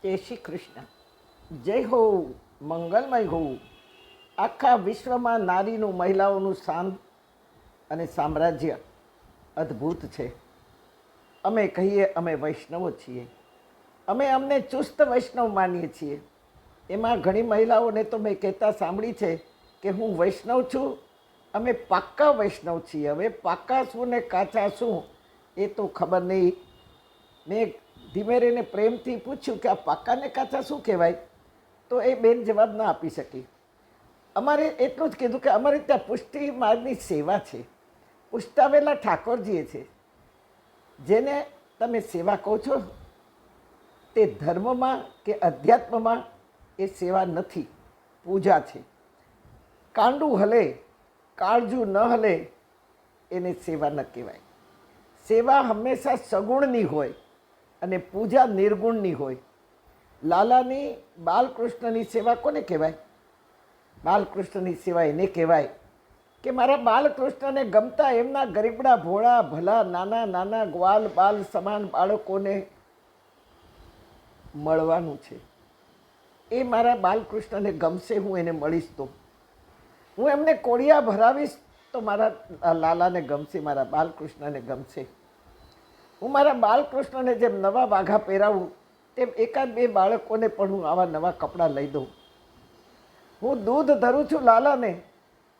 જય શ્રી કૃષ્ણ. જય હો, મંગલમય હો. આખા વિશ્વમાં નારીનું, મહિલાઓનું સ્થાન અને સામ્રાજ્ય અદ્ભુત છે. અમે કહીએ અમે વૈષ્ણવો છીએ, અમે અમને ચુસ્ત વૈષ્ણવ માનીએ છીએ. એમાં ઘણી મહિલાઓને તો મેં કહેતા સાંભળી છે કે હું વૈષ્ણવ છું, અમે પાક્કા વૈષ્ણવ છીએ. હવે પાક્કા શું ને કાચા શું એ તો ખબર નહીં. મેં ધીમે રહીને પ્રેમથી પૂછ્યું કે આ પાક્કા ને કાચા શું કહેવાય, તો એ બેન જવાબ ના આપી શકી. અમારે એટલું જ કીધું કે અમારે ત્યાં પુષ્ટિ માર્ગની સેવા છે, પુષ્ટાવેલા ઠાકોરજીએ છે. જેને તમે સેવા કહો છો તે ધર્મમાં કે અધ્યાત્મમાં એ સેવા નથી, પૂજા છે. કાંડું હલે, કાળજું ન હલે એને સેવા ન કહેવાય. સેવા હંમેશા સગુણની હોય અને પૂજા નિર્ગુણની હોય. લાલાની બાલકૃષ્ણની સેવા કોને કહેવાય? બાલકૃષ્ણની સેવા એને કહેવાય કે મારા બાલકૃષ્ણને ગમતા એમના ગરીબડા ભોળા ભલા નાના નાના ગ્વાલ બાલ સમાન બાળકોને મળવાનું છે. એ મારા બાલકૃષ્ણને ગમશે, હું એને મળીશ તો. હું એમને કોળિયા ભરાવીશ તો મારા લાલાને ગમશે, મારા બાલકૃષ્ણને ગમશે. હું મારા બાલકૃષ્ણને જેમ નવા વાઘા પહેરાવું તેમ એકાદ બે બાળકોને પણ હું આવા નવા કપડાં લઈ દઉં. હું દૂધ ધરું છું લાલાને,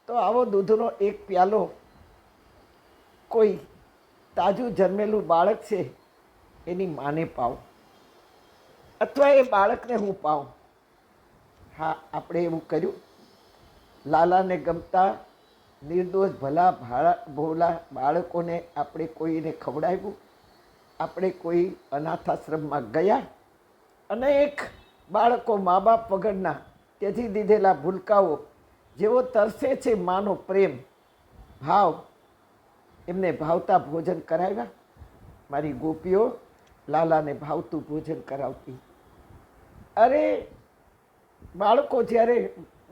તો આવો દૂધનો એક પ્યાલો કોઈ તાજું જન્મેલું બાળક છે એની માને પાઉં, અથવા એ બાળકને હું પાઉં. હા, આપણે એવું કર્યું. લાલાને ગમતા નિર્દોષ ભલા ભોલા બાળકોને આપણે કોઈને ખવડાવ્યું. આપણે કોઈ અનાથાશ્રમમાં ગયા, અનેક બાળકો મા બાપ વગરના ત્યજી દીધેલા ભૂલકાઓ જેવો તરસે છે માનો પ્રેમ ભાવ, એમને ભાવતા ભોજન કરાવ્યા. મારી ગોપીઓ લાલાને ભાવતું ભોજન કરાવતી. અરે બાળકો જ્યારે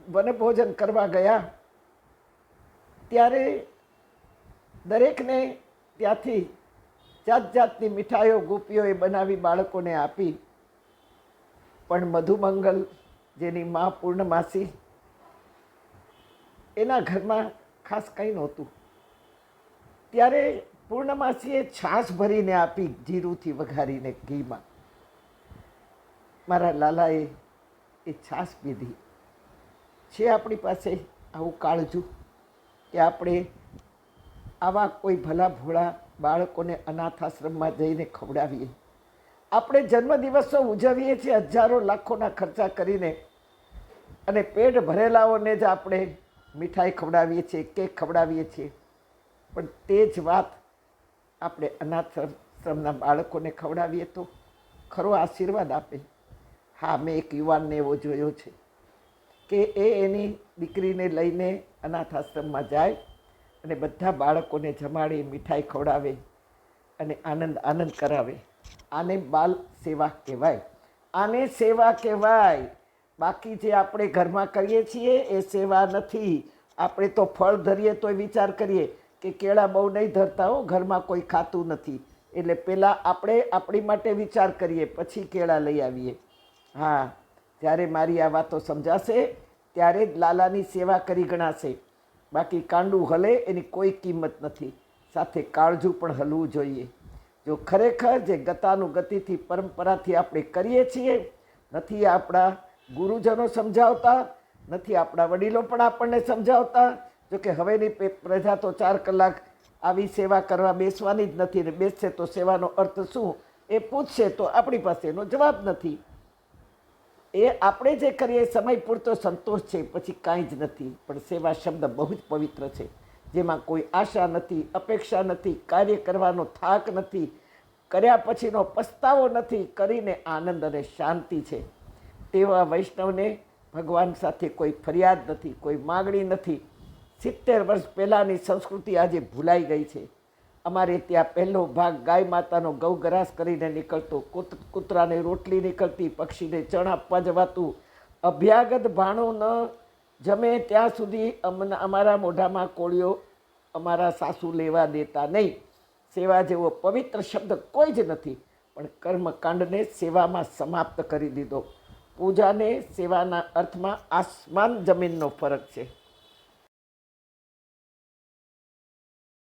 વનભોજન કરવા ગયા ત્યારે દરેકને ત્યાંથી જાત જાતની મીઠાઈઓ ગોપીઓએ બનાવી બાળકોને આપી. પણ મધુમંગલ, જેની મા પૂર્ણમાસી, એના ઘરમાં ખાસ કંઈ નહોતું. ત્યારે પૂર્ણમાસીએ છાશ ભરીને આપી, જીરુંથી વઘારીને ઘીમાં. મારા લાલાએ એ છાશ પીધી. છે આપણી પાસે આવું કાળજું કે આપણે આવા કોઈ ભલા ભોળા બાળકોને અનાથાશ્રમમાં જઈને ખવડાવીએ? આપણે જન્મદિવસો ઉજવીએ છીએ હજારો લાખોના ખર્ચા કરીને, અને પેટ ભરેલાઓને જ આપણે મીઠાઈ ખવડાવીએ છીએ, કેક ખવડાવીએ છીએ. પણ તે જ વાત આપણે અનાથાશ્રમના બાળકોને ખવડાવીએ તો ખરો આશીર્વાદ આપે. હા, મેં એક યુવાનને એવો જોયો છે કે એ એની દીકરીને લઈને અનાથાશ્રમમાં જાય અને બધા બાળકોને જમાડી મીઠાઈ ખવડાવે અને આનંદ કરાવે. આને બાલ સેવા કહેવાય, આને સેવા કહેવાય. બાકી જે આપણે ઘરમાં કરીએ છીએ એ સેવા નથી. આપણે તો ફળ ધરીએ તોય વિચાર કરીએ કે કેળા બહુ નહીં ધરતા હો, ઘરમાં કોઈ ખાતું નથી, એટલે પહેલાં આપણે આપણી માટે વિચાર કરીએ, પછી કેળા લઈ આવીએ. હા, જ્યારે મારી આ વાતો સમજાશે ત્યારે જ લાલાની સેવા કરી ગણાશે. બાકી કાંડું હલે એની કોઈ કિંમત નથી, સાથે કાળજું પણ હલવું જોઈએ. જો ખરેખર જે ગતાનું ગતિથી પરંપરાથી આપણે કરીએ છીએ, નથી આપણા ગુરુજનો સમજાવતા, નથી આપણા વડીલો પણ આપણને સમજાવતા. જોકે હવેની પ્રજા તો 4 કલાક આવી સેવા કરવા બેસવાની જ નથી, ને બેસશે તો સેવાનો અર્થ શું એ પૂછશે તો આપણી પાસે એનો જવાબ નથી. એ આપણે જે કરીએ સમય પૂરતો સંતોષ છે, પછી કાંઈ જ નથી. પણ સેવા શબ્દ બહુ જ પવિત્ર છે, જેમાં કોઈ આશા નથી, અપેક્ષા નથી, કાર્ય કરવાનો થાક નથી, કર્યા પછીનો પસ્તાવો નથી, કરીને આનંદ અને શાંતિ છે. તેવા વૈષ્ણવને ભગવાન સાથે કોઈ ફરિયાદ નથી, કોઈ માગણી નથી. 70 વર્ષ પહેલાંની સંસ્કૃતિ આજે ભૂલાઈ ગઈ છે. અમારે ત્યાં પહેલો ભાગ ગાય માતાનો ગૌગરાસ કરીને નીકળતો, કૂતરાને રોટલી નીકળતી, પક્ષીને ચણ આપવા જવાતું. અભ્યાગત ભાણું ન જમે ત્યાં સુધી અમારા મોઢામાં કોળિયો અમારા સાસુ લેવા દેતા નહીં. સેવા જેવો પવિત્ર શબ્દ કોઈ જ નથી. પણ કર્મકાંડને સેવામાં સમાપ્ત કરી દીધો. પૂજાને સેવાના અર્થમાં આસમાન જમીનનો ફરક છે.